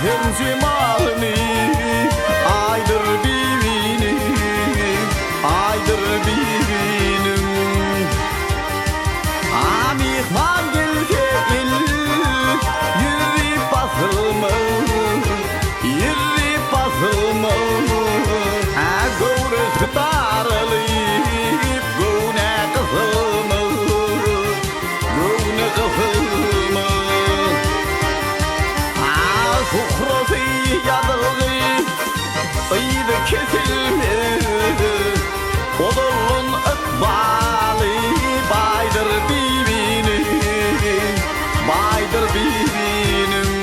hemzimani aydır bibini aydır bibinim amihman gelke il yürü basılma gövre tarlayıp gövne kızılma Suhrası yadırgı ıydı kesilme Odulun ıkbali baydır bibini baydır bibinim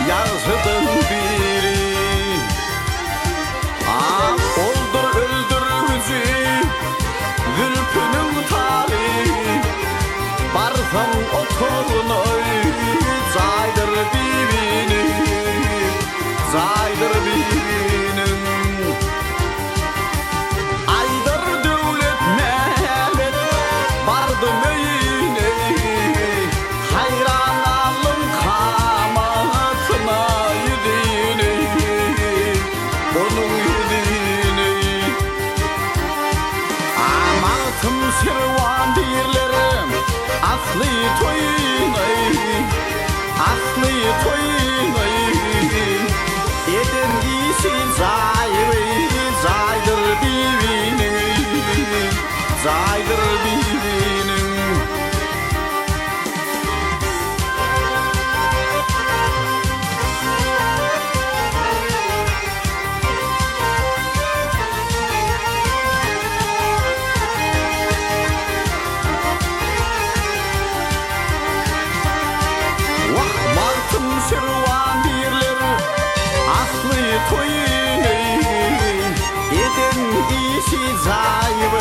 Yarsıdan biri oldur öldür bizi Zülfünün tali Barsam oturun Zaydır bibini Zaydır bibinim Aydır devlet melet Bardım öyüne Hayran alın kamatına yedini Onun yedini Amatım sirvan dirlerim Aslı toyunay Aslı toyunay Eden iyisi zaydır bibini Zaydır bibinim Sirvan birler aslı toyunay Eden iyisi zaydır